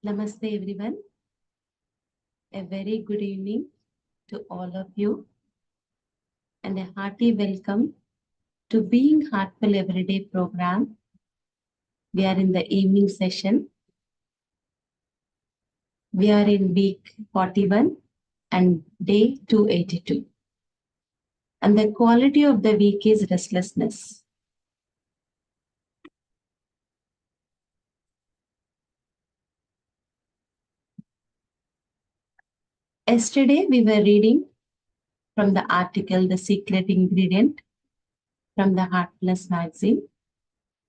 Namaste everyone. A very good evening to all of you and a hearty welcome to Being Heartful Everyday program. We are in the evening session. We are in week 41 and day 282. And the quality of the week is restlessness. Yesterday we were reading from the article The Secret Ingredient from the Heartfulness magazine.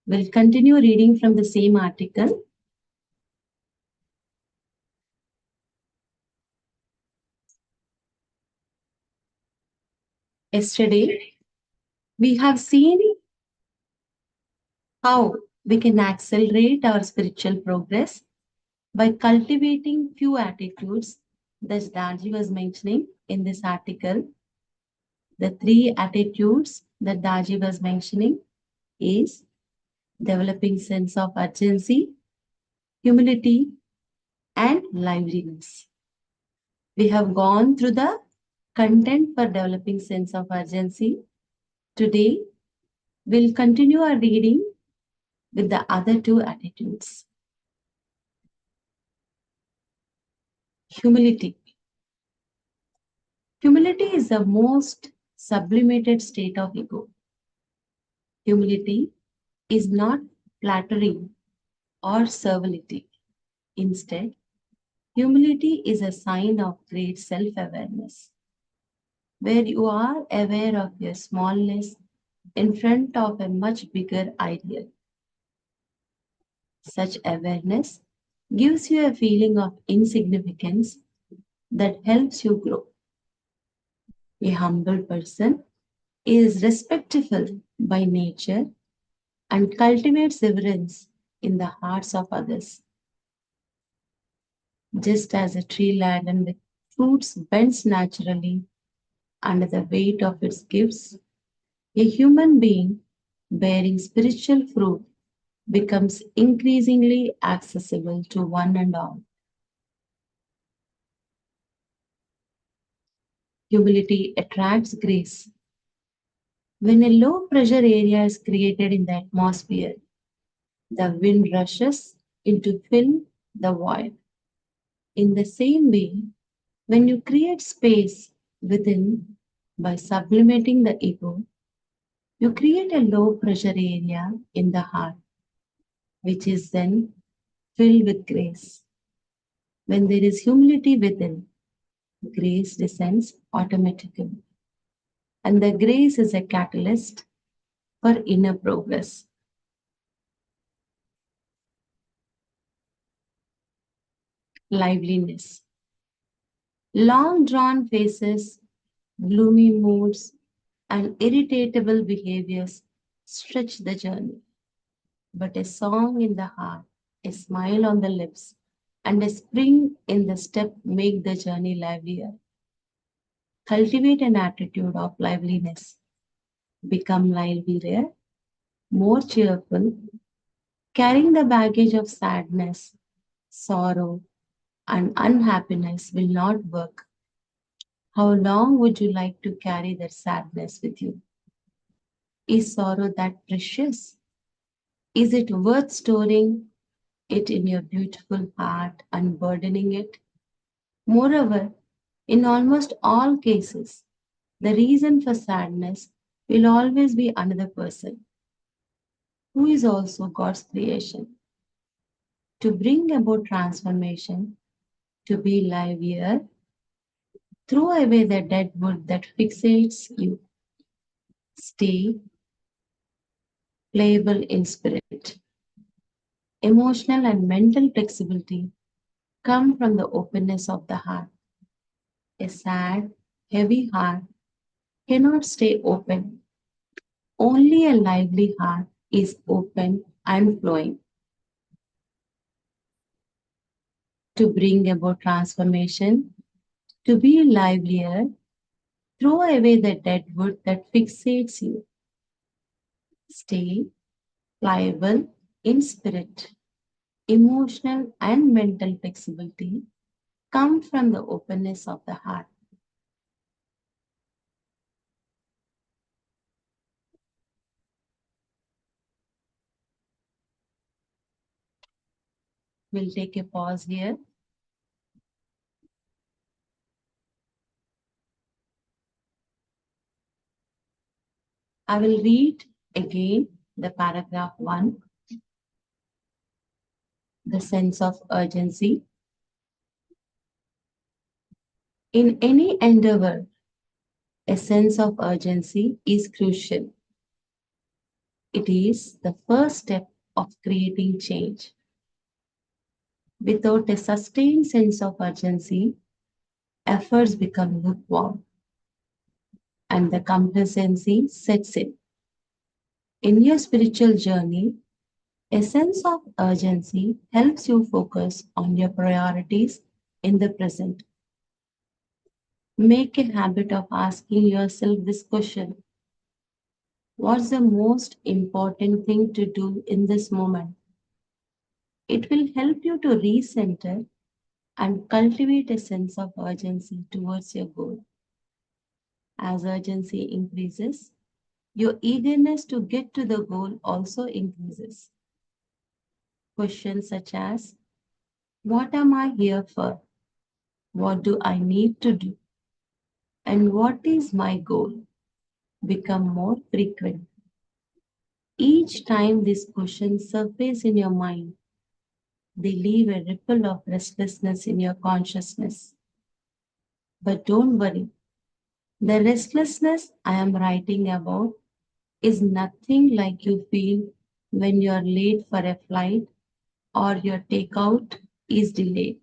We'll continue reading from the same article. Yesterday, we have seen how we can accelerate our spiritual progress by cultivating few attitudes that Daji was mentioning in this article. The three attitudes that Daji was mentioning is developing sense of urgency, humility, and liveliness. We have gone through the content for developing sense of urgency. Today, we'll continue our reading with the other two attitudes. Humility. Humility is the most sublimated state of ego. Humility is not flattery or servility. Instead, humility is a sign of great self-awareness, where you are aware of your smallness in front of a much bigger ideal. Such awareness gives you a feeling of insignificance that helps you grow. A humble person is respectful by nature and cultivates reverence in the hearts of others. Just as a tree laden with fruits bends naturally under the weight of its gifts, a human being bearing spiritual fruit becomes increasingly accessible to one and all. Humility attracts grace. When a low pressure area is created in the atmosphere, the wind rushes in to fill the void. In the same way, when you create space within by sublimating the ego, you create a low pressure area in the heart, which is then filled with grace. When there is humility within, grace descends automatically. And the grace is a catalyst for inner progress. Liveliness. Long drawn faces, gloomy moods, and irritable behaviors stretch the journey. But a song in the heart, a smile on the lips, and a spring in the step make the journey livelier. Cultivate an attitude of liveliness. Become livelier, more cheerful, carrying the baggage of sadness, sorrow, and unhappiness will not work. How long would you like to carry that sadness with you? Is sorrow that precious? Is it worth storing it in your beautiful heart, unburdening it? Moreover, in almost all cases, the reason for sadness will always be another person who is also God's creation. To bring about transformation, to be livelier, throw away the dead wood that fixates you. Stay playable in spirit. Emotional and mental flexibility come from the openness of the heart. A sad, heavy heart cannot stay open. Only a lively heart is open and flowing. To bring about transformation, to be livelier, throw away the dead wood that fixates you. Stay pliable in spirit. Emotional and mental flexibility come from the openness of the heart. We'll take a pause here. I will read again the paragraph 1, the sense of urgency. In any endeavor, a sense of urgency is crucial. It is the first step of creating change. Without a sustained sense of urgency, efforts become lukewarm and the complacency sets in. In your spiritual journey, a sense of urgency helps you focus on your priorities in the present. Make a habit of asking yourself this question: what's the most important thing to do in this moment? It will help you to recenter and cultivate a sense of urgency towards your goal. As urgency increases, your eagerness to get to the goal also increases. Questions such as, what am I here for? What do I need to do? And what is my goal? Become more frequent. Each time these questions surface in your mind, they leave a ripple of restlessness in your consciousness. But don't worry, the restlessness I am writing about is nothing like you feel when you are late for a flight or your takeout is delayed.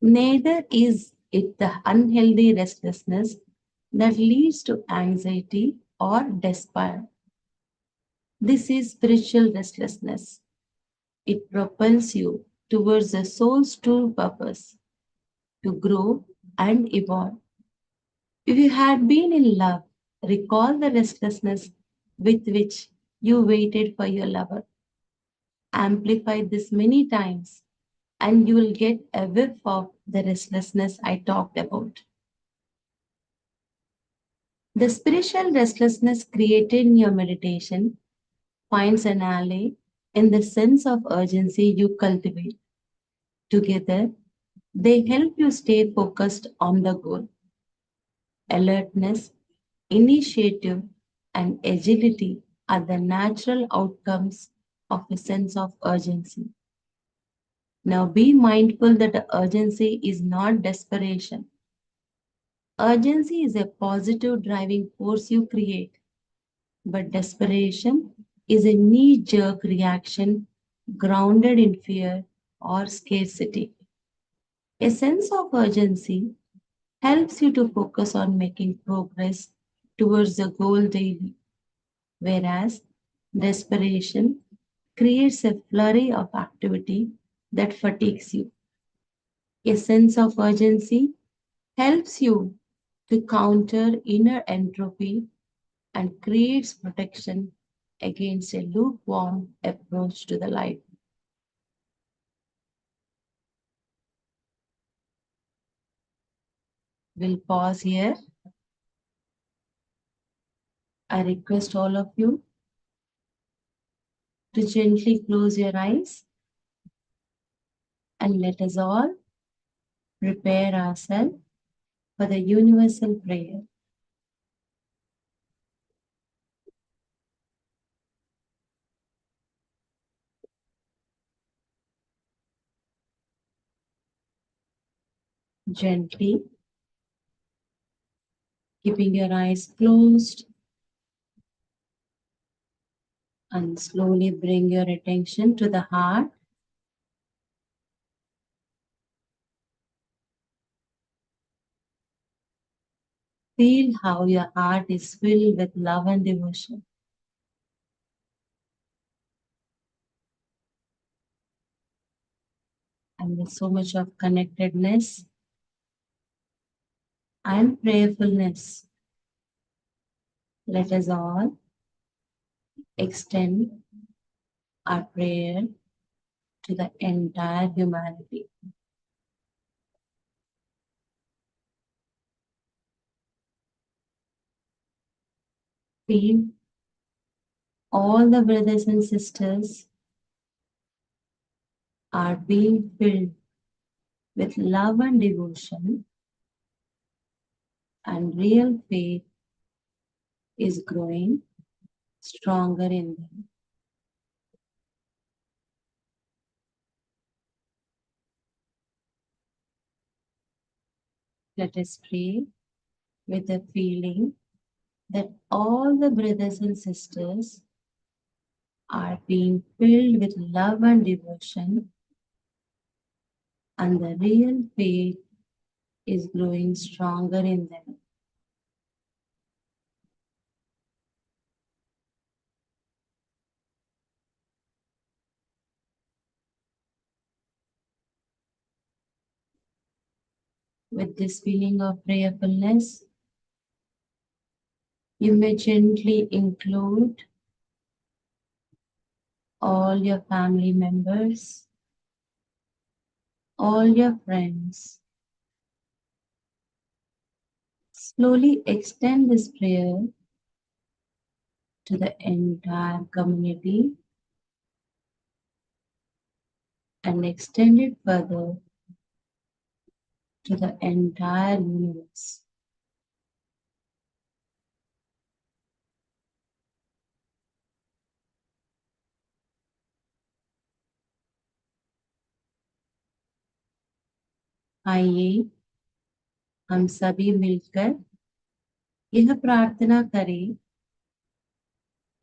Neither is it the unhealthy restlessness that leads to anxiety or despair. This is spiritual restlessness. It propels you towards the soul's true purpose to grow and evolve. If you had been in love, recall the restlessness with which you waited for your lover. Amplify this many times, and you will get a whiff of the restlessness I talked about. The spiritual restlessness created in your meditation finds an ally in the sense of urgency you cultivate. Together, they help you stay focused on the goal. Alertness, initiative, and agility are the natural outcomes of a sense of urgency. Now be mindful that the urgency is not desperation. Urgency is a positive driving force you create, but desperation is a knee jerk reaction grounded in fear or scarcity. A sense of urgency helps you to focus on making progress towards the goal daily, whereas desperation creates a flurry of activity that fatigues you. A sense of urgency helps you to counter inner entropy and creates protection against a lukewarm approach to the life. We'll pause here. I request all of you to gently close your eyes and let us all prepare ourselves for the universal prayer. Gently, keeping your eyes closed, and slowly bring your attention to the heart. Feel how your heart is filled with love and devotion, and with so much of connectedness and prayerfulness. Let us all extend our prayer to the entire humanity. Feel all the brothers and sisters are being filled with love and devotion, and real faith is growing stronger in them. Let us pray with the feeling that all the brothers and sisters are being filled with love and devotion, and the real faith is growing stronger in them. With this feeling of prayerfulness, you may gently include all your family members, all your friends. Slowly extend this prayer to the entire community and extend it further to the entire universe. आइए हम सभी मिलकर यह प्रार्थना करें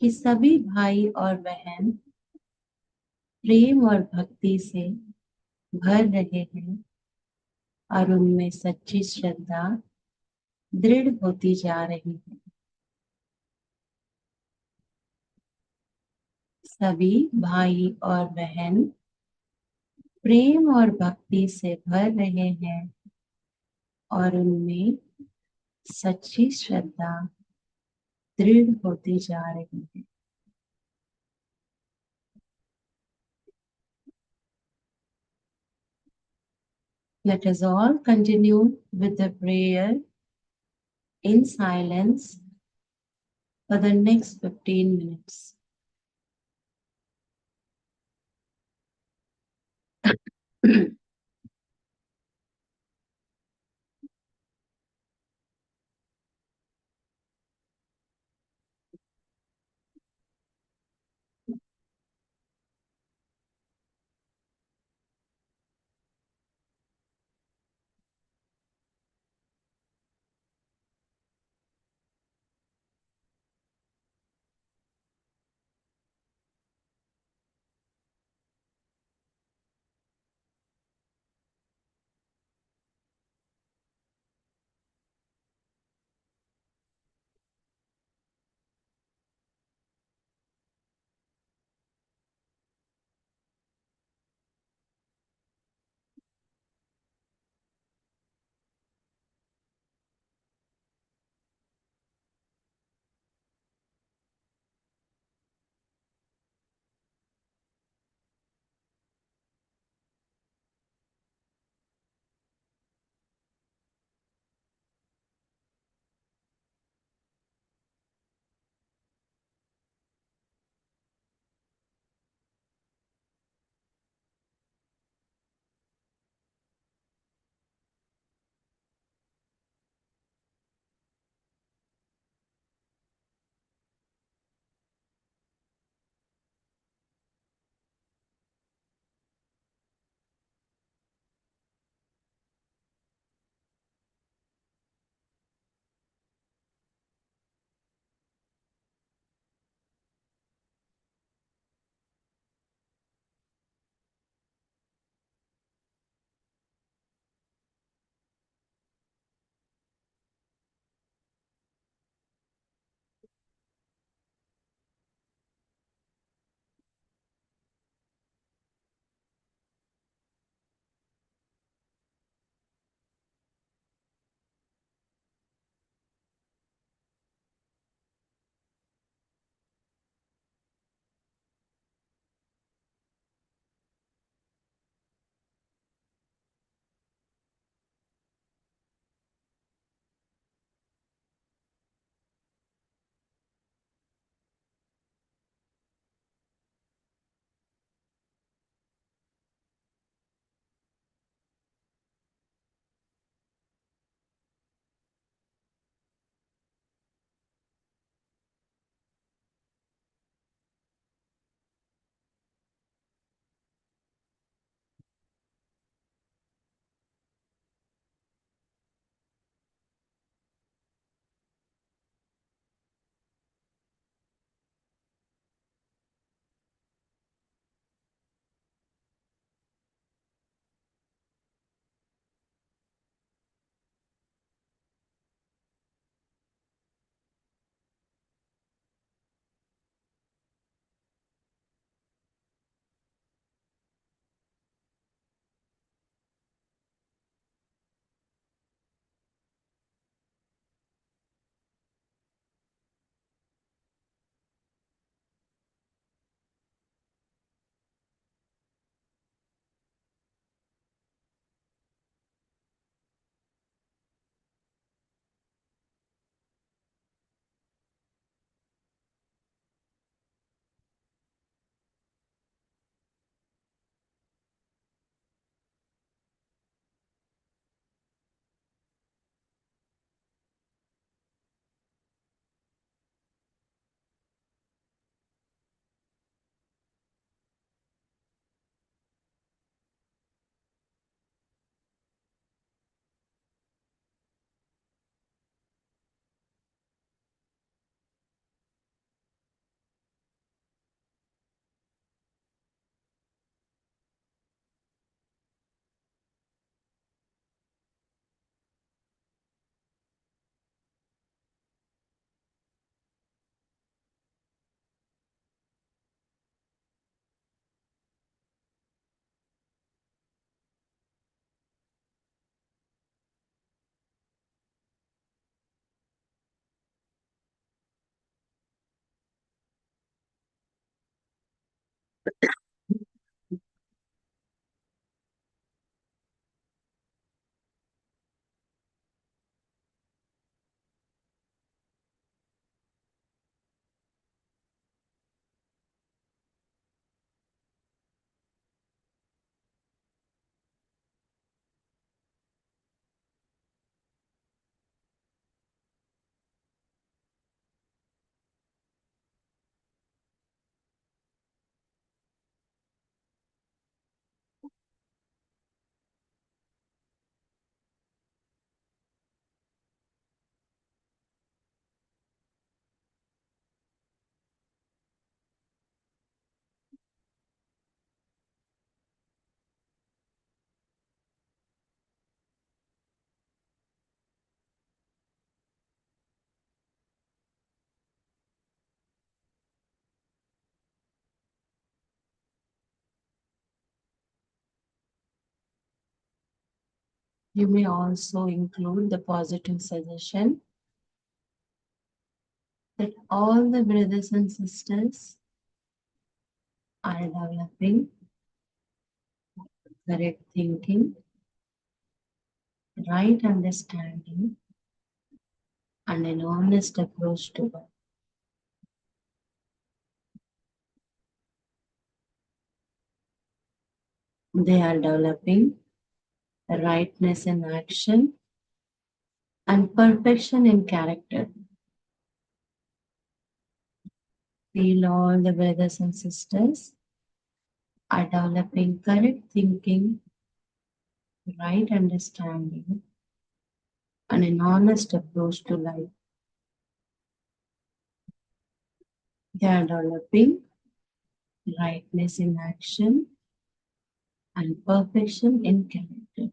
कि सभी भाई और बहन प्रेम और भक्ति से भर रहे हैं और उनमें सच्ची श्रद्धा दृढ़ होती जा रही है। सभी भाई और बहन प्रेम और भक्ति से भर रहे हैं और उनमें सच्ची श्रद्धा दृढ़ होती जा रही है। Let us all continue with the prayer in silence for the next 15 minutes. You may also include the positive suggestion that all the brothers and sisters are developing correct thinking, right understanding, and an honest approach to work. They are developing rightness in action and perfection in character. Feel all the brothers and sisters are developing correct thinking, right understanding, and an honest approach to life. They are developing rightness in action and perfection in character.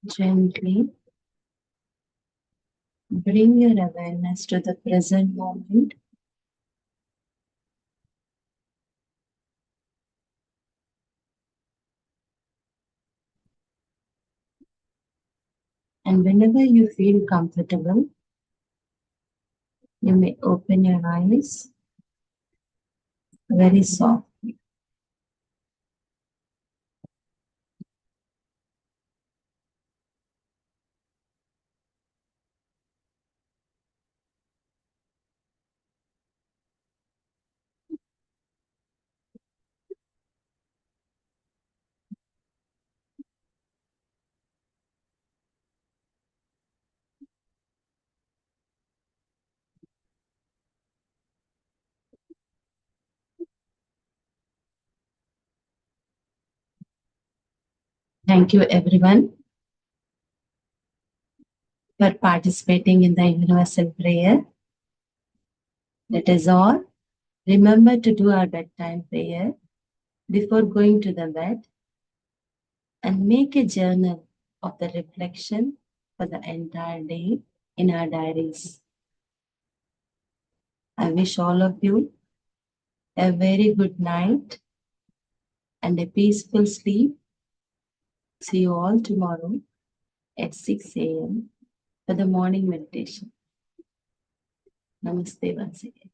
Gently bring your awareness to the present moment. And whenever you feel comfortable, you may open your eyes very soft. Thank you, everyone, for participating in the universal prayer. That is all. Remember to do our bedtime prayer before going to the bed and make a journal of the reflection for the entire day in our diaries. I wish all of you a very good night and a peaceful sleep. See you all tomorrow at 6 a.m. for the morning meditation. Namaste once again.